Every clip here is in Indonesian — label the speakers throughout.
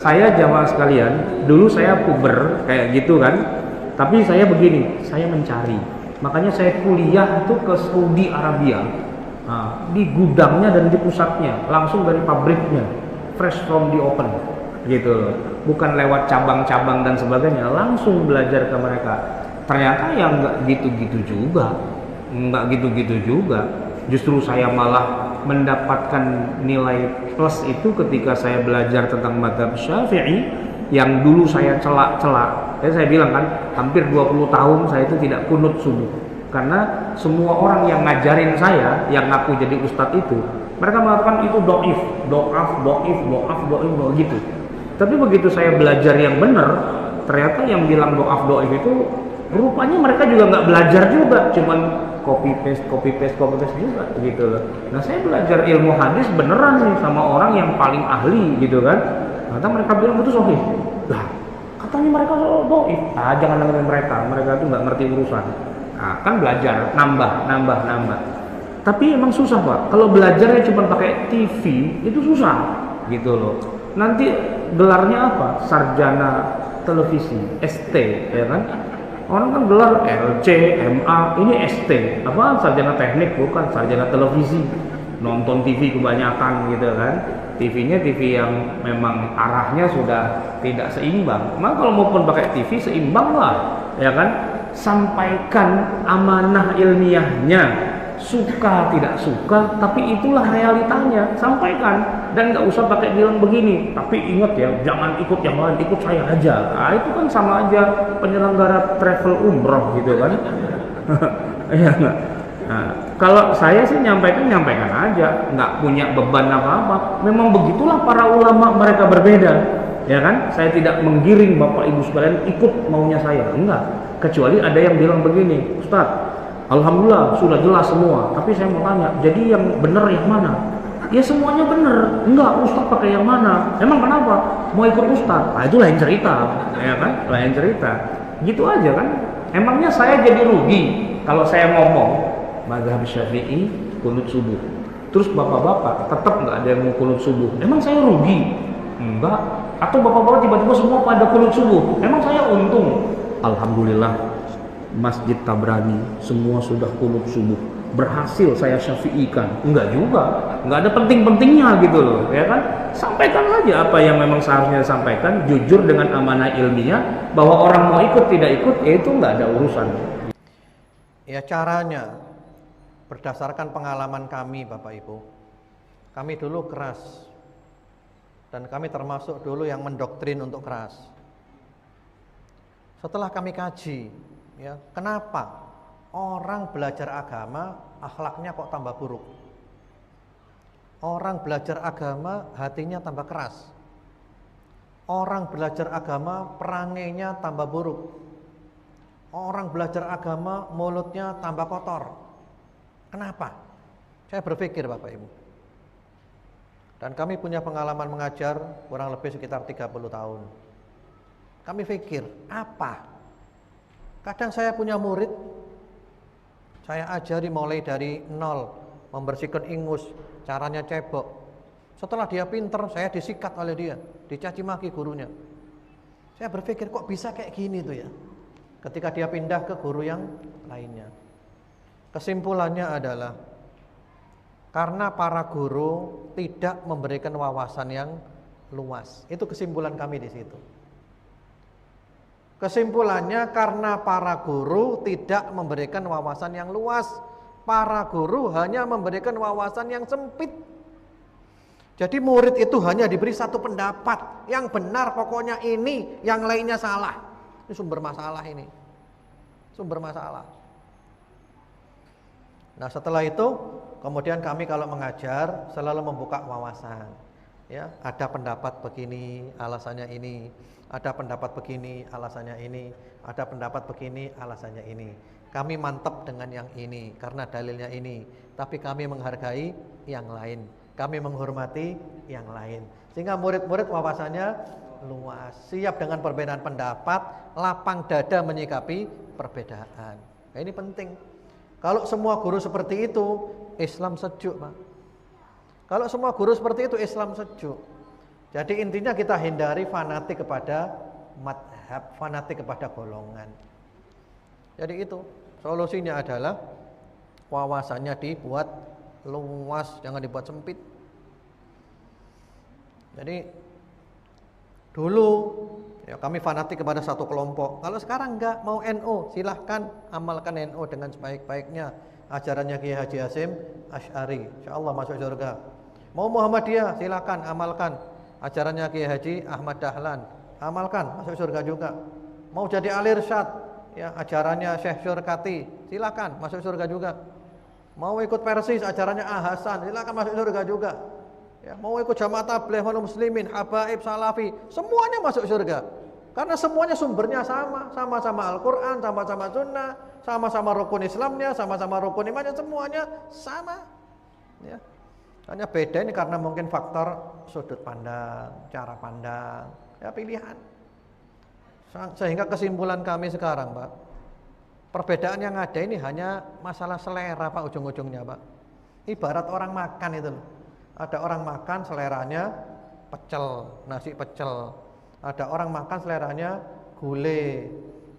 Speaker 1: Saya jamaah sekalian, dulu saya puber kayak gitu kan, tapi saya begini, saya mencari. Makanya saya kuliah itu ke Saudi Arabia, nah, di gudangnya dan di pusatnya, langsung dari pabriknya, fresh from the open, gitu loh. Bukan lewat cabang-cabang dan sebagainya, langsung belajar ke mereka. Ternyata yang nggak gitu-gitu juga, Justru saya malah mendapatkan nilai plus itu ketika saya belajar tentang mazhab Syafi'i yang dulu saya celak-celak. Saya bilang kan, hampir 20 tahun saya itu tidak kunut subuh. Karena semua orang yang ngajarin saya, yang ngaku jadi ustadz itu, mereka mengatakan itu do'if gitu. Tapi begitu saya belajar yang benar, ternyata yang bilang do'if itu rupanya mereka juga nggak belajar juga, cuman copy paste juga gitu loh. Nah, saya belajar ilmu hadis beneran nih sama orang yang paling ahli gitu kan. Ternyata mereka bilang itu sahih. Lah, katanya mereka dhaif. Ah, jangan dengerin mereka tuh nggak ngerti urusan. Nah, kan belajar nambah. Tapi emang susah, Pak. Kalau belajarnya cuma pakai TV itu susah gitu loh. Nanti gelarnya apa? Sarjana televisi, ST, ya kan? Orang kan gelar LC, MA, ini ST. Apa? Sarjana teknik, bukan sarjana televisi. Nonton TV kebanyakan gitu kan. TV-nya TV yang memang arahnya sudah tidak seimbang. Maka kalau maupun pakai TV seimbang lah, ya kan? Sampaikan amanah ilmiahnya. Suka tidak suka, tapi itulah realitanya. Sampaikan, dan nggak usah pakai bilang begini. Tapi ingat ya, jangan ikut yang lain, ikut saya aja. Nah, itu kan sama aja penyelenggara travel umroh gitu kan. Iya nggak? Nah, kalau saya sih nyampaikan aja, nggak punya beban apa-apa. Memang begitulah para ulama, mereka berbeda, ya kan? Saya tidak menggiring bapak ibu sekalian ikut maunya saya, enggak. Kecuali ada yang bilang begini, Ustadz, alhamdulillah sudah jelas semua, tapi saya mau tanya, jadi yang benar yang mana? Ya semuanya benar. Enggak, Ustadz pakai yang mana? Emang kenapa? Mau ikut Ustadz? Nah, itu lain cerita, ya kan? Lain cerita. Gitu aja kan? Emangnya saya jadi rugi kalau saya ngomong mazhab Syafi'i kunut subuh, terus bapak-bapak tetap nggak ada yang mau kunut subuh? Emang saya rugi? Enggak. Atau bapak-bapak tiba-tiba semua pada kunut subuh? Emang saya untung? Alhamdulillah, Masjid Tabrani semua sudah kunut subuh, berhasil saya syafi'ikan. Enggak juga, enggak ada penting-pentingnya gitu loh, ya kan? Sampaikan aja apa yang memang seharusnya disampaikan, jujur dengan amanah ilmiah, bahwa orang mau ikut tidak ikut, ya itu enggak ada urusan.
Speaker 2: Ya, caranya berdasarkan pengalaman kami, Bapak Ibu. Kami dulu keras, dan kami termasuk dulu yang mendoktrin untuk keras. Setelah kami kaji, ya, kenapa orang belajar agama akhlaknya kok tambah buruk? Orang belajar agama hatinya tambah keras. Orang belajar agama perangainya tambah buruk. Orang belajar agama mulutnya tambah kotor. Kenapa? Saya berpikir, Bapak Ibu. Dan kami punya pengalaman mengajar kurang lebih sekitar 30 tahun. Kami pikir, apa? Kadang saya punya murid, saya ajari mulai dari nol, membersihkan ingus, caranya cebok. Setelah dia pinter, saya disikat oleh dia, dicaci maki gurunya. Saya berpikir, kok bisa kayak gini tuh ya? Ketika dia pindah ke guru yang lainnya. Kesimpulannya adalah, karena para guru tidak memberikan wawasan yang luas. Itu kesimpulan kami di situ. Kesimpulannya, karena para guru tidak memberikan wawasan yang luas. Para guru hanya memberikan wawasan yang sempit. Jadi murid itu hanya diberi satu pendapat, yang benar pokoknya ini, yang lainnya salah. Ini sumber masalah ini. Sumber masalah. Nah, setelah itu kemudian kami kalau mengajar selalu membuka wawasan. Ya, ada pendapat begini, alasannya ini. Ada pendapat begini, alasannya ini. Ada pendapat begini, alasannya ini. Kami mantap dengan yang ini karena dalilnya ini. Tapi kami menghargai yang lain. Kami menghormati yang lain. Sehingga murid-murid wawasannya luas, siap dengan perbedaan pendapat, lapang dada menyikapi perbedaan. Nah, ini penting. Kalau semua guru seperti itu, Islam sejuk, Pak. Kalau semua guru seperti itu, Islam sejuk. Jadi intinya kita hindari fanatik kepada madhab, fanatik kepada golongan. Jadi itu solusinya adalah wawasannya dibuat luas, jangan dibuat sempit. Jadi dulu ya kami fanatik kepada satu kelompok. Kalau sekarang enggak, mau NU, silahkan amalkan NU dengan sebaik-baiknya. Ajarannya Kiai Haji Hasyim Asy'ari, insyaallah masuk surga. Mau Muhammadiyah, silahkan amalkan. Ajarannya Kiai Haji Ahmad Dahlan, amalkan, masuk surga juga. Mau jadi Al-Irsyad, ya ajarannya Syekh Syurkati, silahkan, masuk surga juga. Mau ikut Persis, ajarannya Ah Hasan, silahkan masuk surga juga. Ya, mau ikut Jamaah Tabligh wal Muslimin, Habaib Salafi, semuanya masuk surga. Karena semuanya sumbernya sama, sama-sama Al-Qur'an, sama-sama sunnah, sama-sama rukun Islamnya, sama-sama rukun imannya, semuanya sama. Ya. Hanya beda ini karena mungkin faktor sudut pandang, cara pandang, ya pilihan. Sehingga kesimpulan kami sekarang, Pak, perbedaan yang ada ini hanya masalah selera, Pak, ujung-ujungnya, Pak. Ibarat orang makan itu loh. Ada orang makan seleranya pecel, nasi pecel. Ada orang makan seleranya gulai.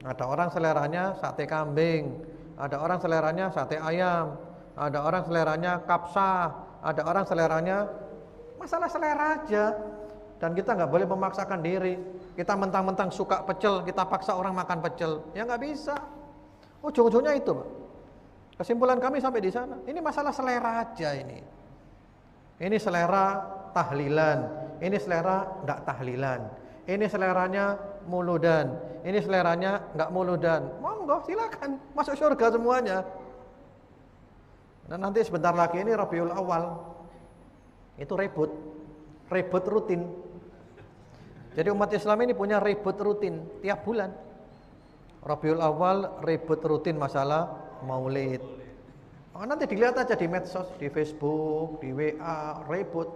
Speaker 2: Ada orang seleranya sate kambing. Ada orang seleranya sate ayam. Ada orang seleranya kapsa. Ada orang seleranya masalah selera aja. Dan kita nggak boleh memaksakan diri. Kita mentang-mentang suka pecel, kita paksa orang makan pecel. Ya nggak bisa. Ujung-ujungnya itu, Pak. Kesimpulan kami sampai di sana. Ini masalah selera aja ini. Ini selera tahlilan, ini selera enggak tahlilan. Ini seleranya muludan, ini seleranya enggak muludan. Monggo silakan masuk surga semuanya. Dan nanti sebentar lagi ini Rabiul Awal. Itu ribut rutin. Jadi umat Islam ini punya ribut rutin tiap bulan. Rabiul Awal ribut rutin masalah Maulid. Oh, nanti dilihat aja di medsos, di Facebook, di WA, ribut.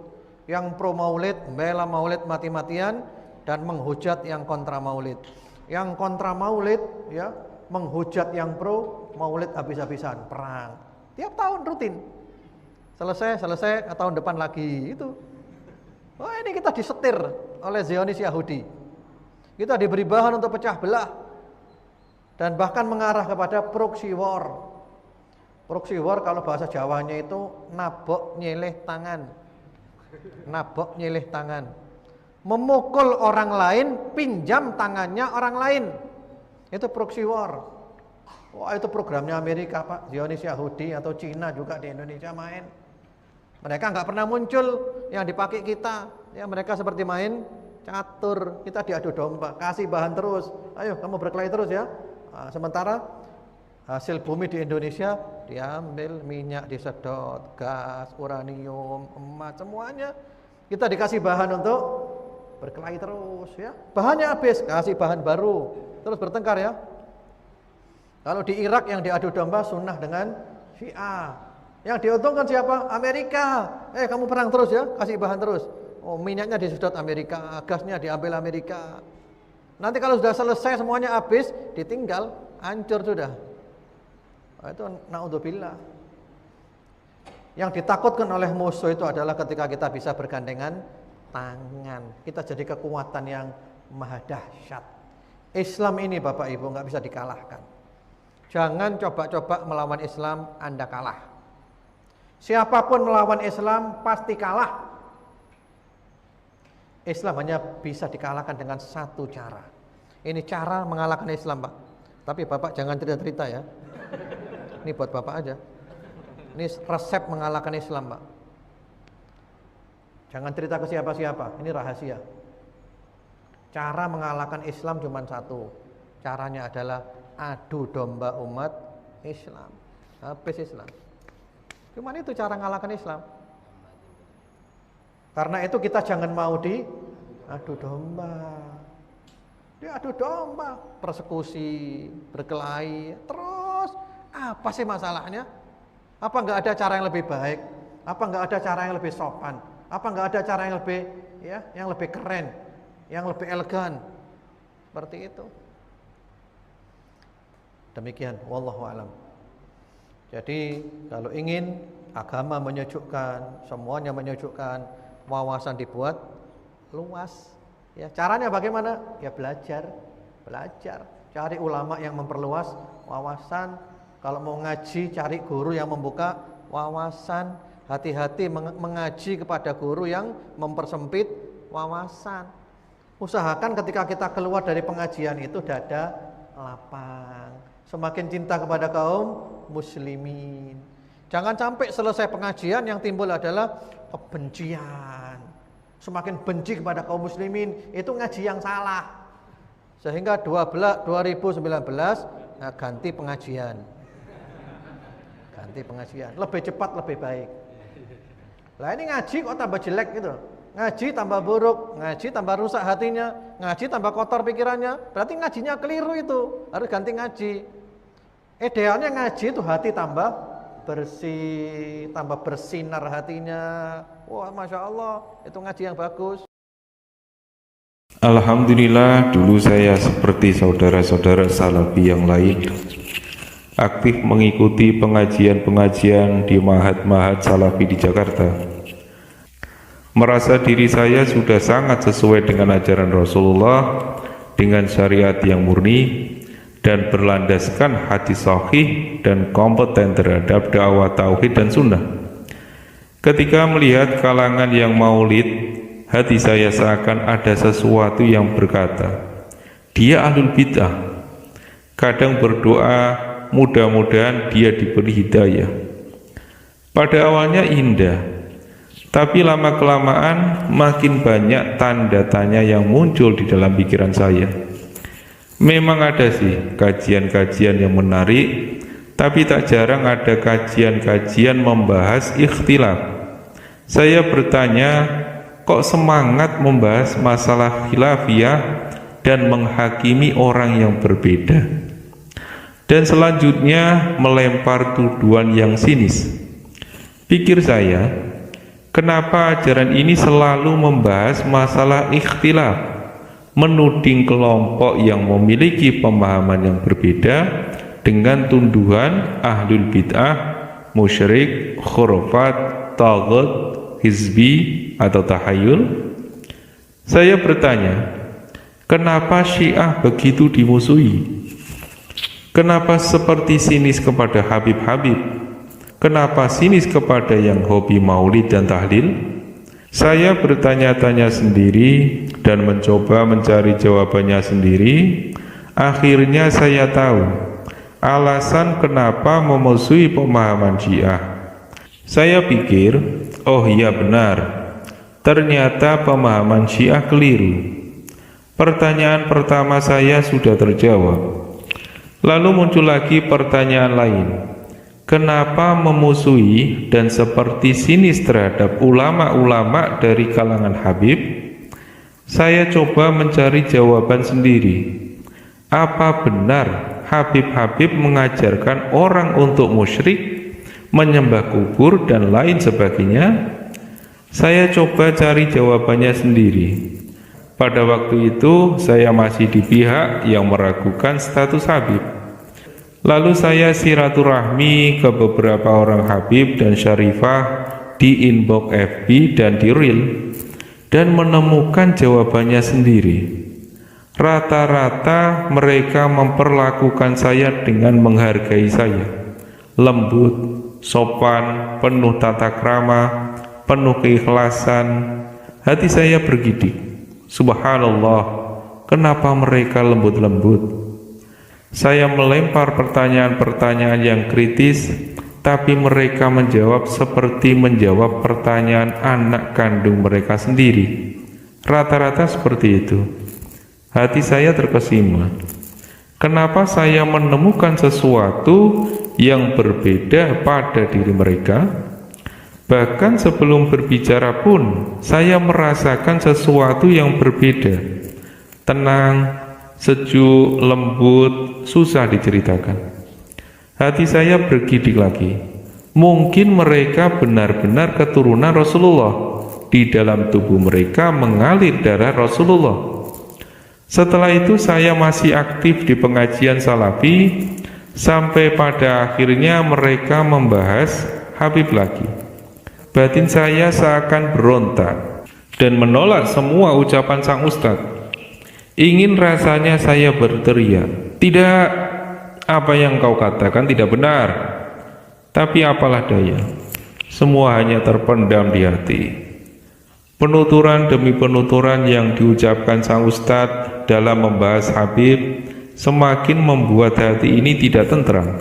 Speaker 2: Yang pro maulid, membela maulid mati-matian dan menghujat yang kontra maulid. Yang kontra maulid ya, menghujat yang pro maulid habis-habisan, perang. Tiap tahun rutin. Selesai tahun depan lagi itu. Oh, ini kita disetir oleh Zionis Yahudi. Kita diberi bahan untuk pecah belah dan bahkan mengarah kepada proxy war. Proxy war kalau bahasa Jawanya itu nabok nyeleh tangan. Nabok nyeleh tangan. Memukul orang lain, pinjam tangannya orang lain. Itu proxy war. Wah, itu programnya Amerika, Pak. Zionis Yahudi atau Cina juga di Indonesia main. Mereka nggak pernah muncul yang dipakai kita. Ya, mereka seperti main catur. Kita diadu domba, kasih bahan terus. Ayo kamu berkelahi terus ya. Nah, sementara hasil bumi di Indonesia diambil, minyak disedot, gas, uranium, emas, semuanya kita dikasih bahan untuk berkelahi terus ya. Bahannya habis, kasih bahan baru, terus bertengkar ya. Kalau di Irak yang diadu domba Sunnah dengan Syiah, yang diuntungkan siapa? Amerika. Kamu perang terus ya, kasih bahan terus. Oh, minyaknya disedot Amerika, gasnya diambil Amerika. Nanti kalau sudah selesai semuanya habis, ditinggal, hancur sudah. Itu naudzubillah. Yang ditakutkan oleh musuh itu adalah ketika kita bisa bergandengan tangan, kita jadi kekuatan yang maha dahsyat. Islam ini Bapak Ibu nggak bisa dikalahkan. Jangan coba-coba melawan Islam Anda kalah. Siapapun melawan Islam pasti kalah. Islam hanya bisa dikalahkan dengan satu cara. Ini cara mengalahkan Islam, Pak. Tapi Bapak jangan cerita-cerita ya. Ini buat Bapak aja. Ini resep mengalahkan Islam, Pak. Jangan cerita ke siapa-siapa. Ini rahasia. Cara mengalahkan Islam cuma satu. Caranya adalah adu domba umat Islam. Habis Islam. Cuman itu cara mengalahkan Islam. Karena itu kita jangan mau adu domba. Adu domba, persekusi, berkelahi, terus apa sih masalahnya? Apa enggak ada cara yang lebih baik? Apa enggak ada cara yang lebih sopan? Apa enggak ada cara yang lebih yang lebih keren, yang lebih elegan? Seperti itu. Demikian, wallahu alam. Jadi kalau ingin agama menyejukkan, semuanya menyejukkan, wawasan dibuat luas. Ya, caranya bagaimana? Ya belajar. Cari ulama yang memperluas wawasan. Kalau mau ngaji, cari guru yang membuka wawasan. Hati-hati mengaji kepada guru yang mempersempit wawasan. Usahakan ketika kita keluar dari pengajian itu dada lapang. Semakin cinta kepada kaum muslimin. Jangan sampai selesai pengajian yang timbul adalah kebencian. Semakin benci kepada kaum muslimin, itu ngaji yang salah. Sehingga 2019 ganti pengajian. Lebih cepat lebih baik. Lah ini ngaji kok tambah jelek gitu. Ngaji tambah buruk, ngaji tambah rusak hatinya, ngaji tambah kotor pikirannya. Berarti ngajinya keliru itu. Harus ganti ngaji. Idealnya ngaji itu hati tambah bersih, tambah bersinar hatinya. Wah, Masya Allah, itu ngaji yang bagus.
Speaker 3: Alhamdulillah, dulu saya seperti saudara-saudara salafi yang lain, aktif mengikuti pengajian-pengajian di mahat-mahat salafi di Jakarta. Merasa diri saya sudah sangat sesuai dengan ajaran Rasulullah, dengan syariat yang murni, dan berlandaskan hadis sahih dan kompeten terhadap dakwah tauhid dan sunnah. Ketika melihat kalangan yang maulid, hati saya seakan ada sesuatu yang berkata, dia ahlul bid'ah. Kadang berdoa, mudah-mudahan dia diberi hidayah. Pada awalnya indah, tapi lama-kelamaan makin banyak tanda tanya yang muncul di dalam pikiran saya. Memang ada sih kajian-kajian yang menarik, tapi tak jarang ada kajian-kajian membahas ikhtilaf. Saya bertanya, kok semangat membahas masalah khilafiyah dan menghakimi orang yang berbeda? Dan selanjutnya melempar tuduhan yang sinis. Pikir saya, kenapa ajaran ini selalu membahas masalah ikhtilaf, menuding kelompok yang memiliki pemahaman yang berbeda dengan tuduhan ahlul bid'ah, musyrik, khurafat, taghut, hizbi atau tahayul? Saya bertanya, kenapa Syiah begitu dimusuhi? Kenapa seperti sinis kepada Habib-Habib? Kenapa sinis kepada yang hobi maulid dan tahlil? Saya bertanya-tanya sendiri dan mencoba mencari jawabannya sendiri. Akhirnya saya tahu alasan kenapa memusuhi pemahaman Syiah. Saya pikir, oh iya benar, ternyata pemahaman Syiah keliru. Pertanyaan pertama saya sudah terjawab. Lalu muncul lagi pertanyaan lain. Kenapa memusuhi dan seperti sinis terhadap ulama-ulama dari kalangan Habib? Saya coba mencari jawaban sendiri. Apa benar Habib-Habib mengajarkan orang untuk musyrik, menyembah kubur dan lain sebagainya? Saya coba cari jawabannya sendiri. Pada waktu itu saya masih di pihak yang meragukan status Habib. Lalu saya silaturahmi ke beberapa orang Habib dan Syarifah di inbox FB dan di Reel dan menemukan jawabannya sendiri. Rata-rata mereka memperlakukan saya dengan menghargai saya, lembut, sopan, penuh tata krama, penuh keikhlasan. Hati saya bergidik, subhanallah, kenapa mereka lembut-lembut? Saya melempar pertanyaan-pertanyaan yang kritis, tapi mereka menjawab seperti menjawab pertanyaan anak kandung mereka sendiri. Rata-rata seperti itu. Hati saya terkesima. Kenapa saya menemukan sesuatu yang berbeda pada diri mereka? Bahkan sebelum berbicara pun, saya merasakan sesuatu yang berbeda. Tenang, sejuk, lembut, susah diceritakan. Hati saya bergidik lagi. Mungkin mereka benar-benar keturunan Rasulullah. Di dalam tubuh mereka mengalir darah Rasulullah. Setelah itu saya masih aktif di pengajian salafi, sampai pada akhirnya mereka membahas Habib lagi. Batin saya seakan berontak. dan menolak semua ucapan sang ustadz. Ingin rasanya saya berteriak, "Tidak, apa yang kau katakan tidak benar." Tapi apalah daya, semua hanya terpendam di hati. Penuturan demi penuturan yang diucapkan sang ustadz dalam membahas Habib semakin membuat hati ini tidak tentram.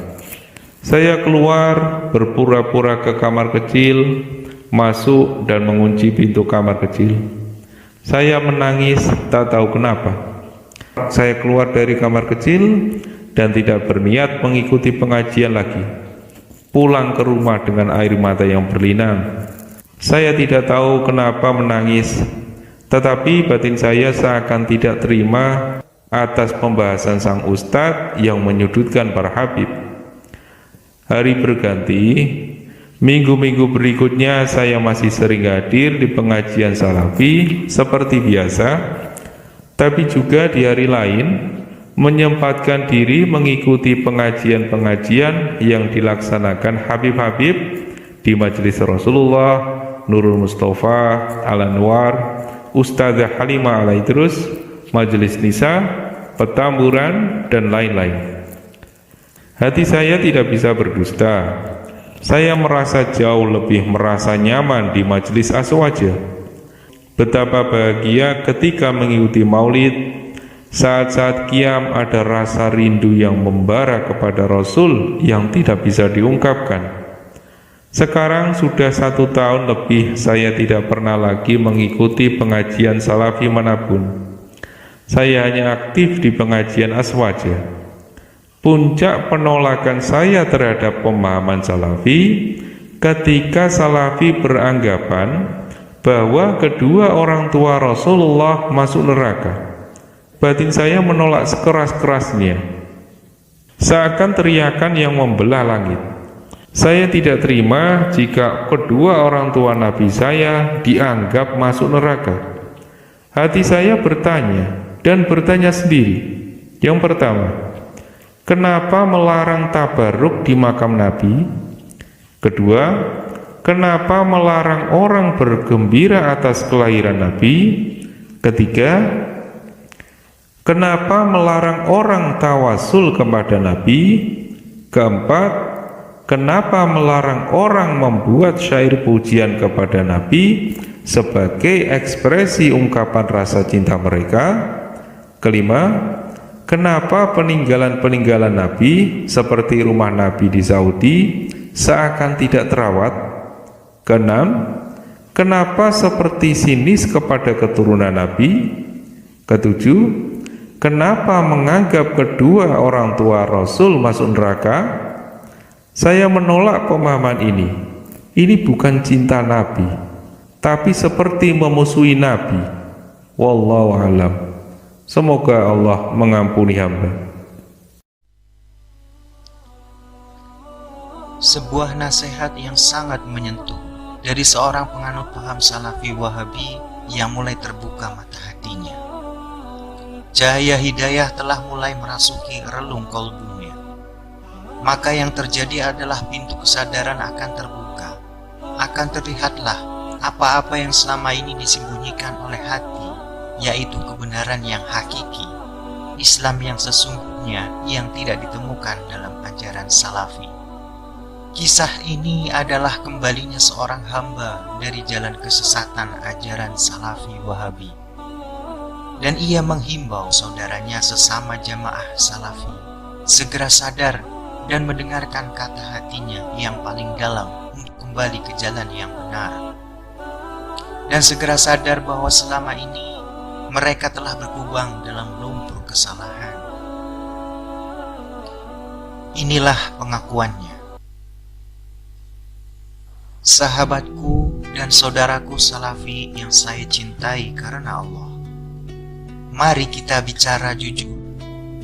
Speaker 3: Saya keluar, berpura-pura ke kamar kecil, masuk dan mengunci pintu kamar kecil. Saya menangis tak tahu kenapa. Saya keluar dari kamar kecil dan tidak berniat mengikuti pengajian lagi. Pulang ke rumah dengan air mata yang berlinang. Saya tidak tahu kenapa menangis, tetapi batin saya seakan tidak terima atas pembahasan sang ustadz yang menyudutkan para habib. Hari berganti, minggu-minggu berikutnya saya masih sering hadir di pengajian salafi seperti biasa, tapi juga di hari lain menyempatkan diri mengikuti pengajian-pengajian yang dilaksanakan Habib-Habib di Majelis Rasulullah, Nurul Mustafa, Al-Anwar, Ustadzah Halimah Al-Idrus, Majelis Nisa, Petamburan, dan lain-lain. Hati saya tidak bisa berdusta. Saya merasa jauh lebih merasa nyaman di Majelis Aswaja. Betapa bahagia ketika mengikuti maulid. Saat-saat qiyam ada rasa rindu yang membara kepada Rasul yang tidak bisa diungkapkan. Sekarang sudah 1 tahun lebih saya tidak pernah lagi mengikuti pengajian salafi manapun. Saya hanya aktif di pengajian Aswaja. Puncak penolakan saya terhadap pemahaman salafi ketika salafi beranggapan bahwa kedua orang tua Rasulullah masuk neraka. Batin saya menolak sekeras-kerasnya, seakan teriakan yang membelah langit. Saya tidak terima jika kedua orang tua Nabi saya dianggap masuk neraka. Hati saya bertanya dan bertanya sendiri. Yang pertama, kenapa melarang tabarruk di makam Nabi? Kedua, kenapa melarang orang bergembira atas kelahiran Nabi? Ketiga, kenapa melarang orang tawasul kepada Nabi? Keempat, kenapa melarang orang membuat syair pujian kepada Nabi sebagai ekspresi ungkapan rasa cinta mereka? Kelima, kenapa peninggalan-peninggalan Nabi seperti rumah Nabi di Saudi seakan tidak terawat? Keenam, kenapa seperti sinis kepada keturunan Nabi? Ketujuh, kenapa menganggap kedua orang tua Rasul masuk neraka? Saya menolak pemahaman ini. Ini bukan cinta Nabi, tapi seperti memusuhi Nabi. Wallahu a'lam. Semoga Allah mengampuni hamba.
Speaker 4: Sebuah nasihat yang sangat menyentuh dari seorang penganut paham Salafi Wahabi yang mulai terbuka mata hatinya. Cahaya hidayah telah mulai merasuki relung kolbunya. Maka yang terjadi adalah pintu kesadaran akan terbuka. Akan terlihatlah apa-apa yang selama ini disembunyikan oleh hati, yaitu kebenaran yang hakiki, Islam yang sesungguhnya yang tidak ditemukan dalam ajaran Salafi. Kisah ini adalah kembalinya seorang hamba dari jalan kesesatan ajaran Salafi Wahabi. Dan ia menghimbau saudaranya sesama jamaah Salafi segera sadar dan mendengarkan kata hatinya yang paling dalam untuk kembali ke jalan yang benar. Dan segera sadar bahwa selama ini mereka telah berkubang dalam lumpur kesalahan. Inilah pengakuannya. Sahabatku dan saudaraku Salafi yang saya cintai karena Allah, mari kita bicara jujur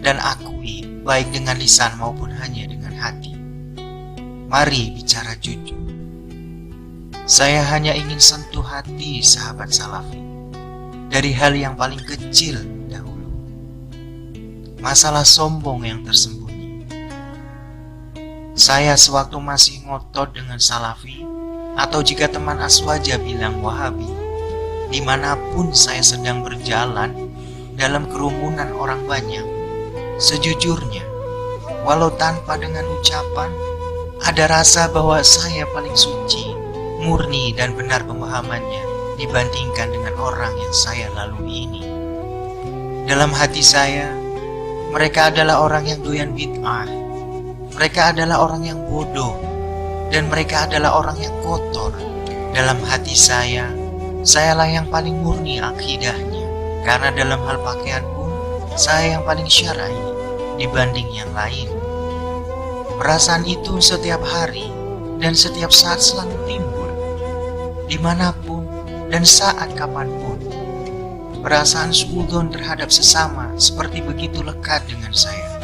Speaker 4: dan akui baik dengan lisan maupun hanya dengan hati. Mari bicara jujur. Saya hanya ingin sentuh hati sahabat Salafi dari hal yang paling kecil dahulu. Masalah sombong yang tersembunyi. Saya sewaktu masih ngotot dengan Salafi, atau jika teman Aswaja bilang Wahabi, dimanapun saya sedang berjalan dalam kerumunan orang banyak. Sejujurnya, walau tanpa dengan ucapan, ada rasa bahwa saya paling suci, murni dan benar pemahamannya dibandingkan dengan orang yang saya lalui ini. Dalam hati saya, mereka adalah orang yang doyan bid'ah, mereka adalah orang yang bodoh, dan mereka adalah orang yang kotor. Dalam hati sayalah yang paling murni akidahnya, karena dalam hal pakaian pun, saya yang paling syar'i dibanding yang lain. Perasaan itu setiap hari dan setiap saat selalu timbul, dimanapun dan saat kapanpun. Perasaan suudzon terhadap sesama seperti begitu lekat dengan saya.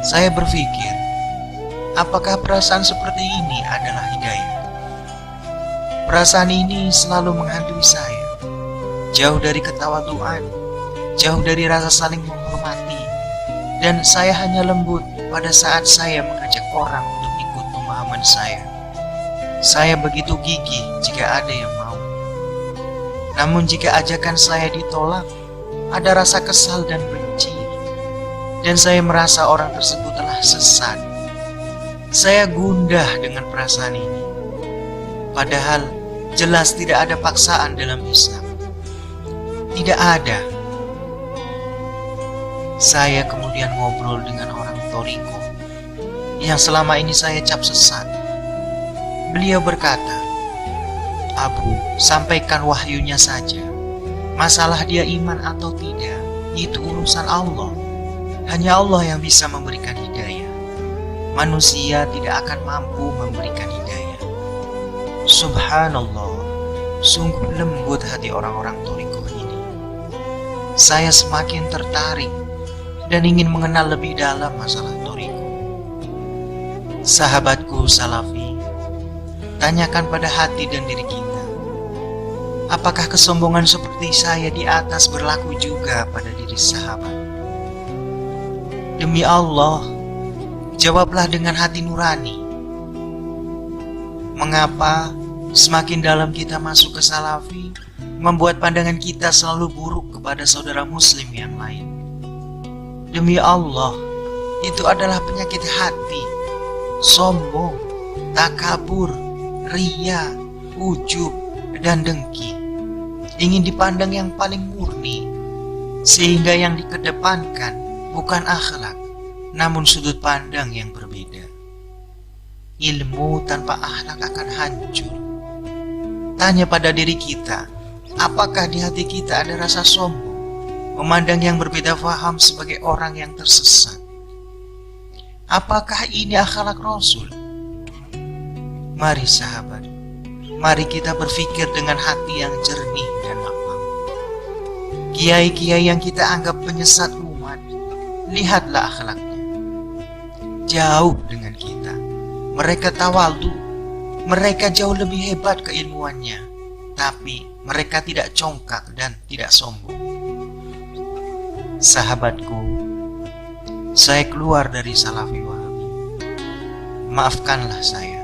Speaker 4: Saya berpikir, apakah perasaan seperti ini adalah hidayah? Perasaan ini selalu menghantui saya, jauh dari ketawaduan, jauh dari rasa saling menghormati, dan saya hanya lembut pada saat saya mengajak orang untuk ikut pemahaman saya. Saya begitu gigih jika ada yang mau. Namun jika ajakan saya ditolak, ada rasa kesal dan benci, dan saya merasa orang tersebut telah sesat. Saya gundah dengan perasaan ini. Padahal jelas tidak ada paksaan dalam Islam. Tidak ada. Saya kemudian ngobrol dengan orang Toriko yang selama ini saya cap sesat. Beliau berkata, "Abu, sampaikan wahyunya saja. Masalah dia iman atau tidak, itu urusan Allah. Hanya Allah yang bisa memberikan hidayah. Manusia tidak akan mampu memberikan hidayah." Subhanallah, sungguh lembut hati orang-orang Toriko ini. Saya semakin tertarik dan ingin mengenal lebih dalam masalah Toriko. Sahabatku Salafi, tanyakan pada hati dan diri kita, apakah kesombongan seperti saya di atas berlaku juga pada diri sahabat? Demi Allah, jawablah dengan hati nurani. Mengapa semakin dalam kita masuk ke Salafi, membuat pandangan kita selalu buruk kepada saudara muslim yang lain? Demi Allah, itu adalah penyakit hati, sombong, takabur, riya, ujub, dan dengki. Ingin dipandang yang paling murni, sehingga yang dikedepankan bukan akhlak, namun sudut pandang yang berbeda. Ilmu tanpa akhlak akan hancur. Tanya pada diri kita, apakah di hati kita ada rasa sombong, memandang yang berbeda faham sebagai orang yang tersesat? Apakah ini akhlak Rasul? Mari sahabat, mari kita berpikir dengan hati yang jernih dan lapang. Kiai-kiai yang kita anggap penyesat umat, lihatlah akhlaknya. Jauh dengan kita. Mereka tawaldu, mereka jauh lebih hebat keilmuannya, tapi mereka tidak congkak dan tidak sombong. Sahabatku, saya keluar dari Salafi Wahabi. Maafkanlah saya.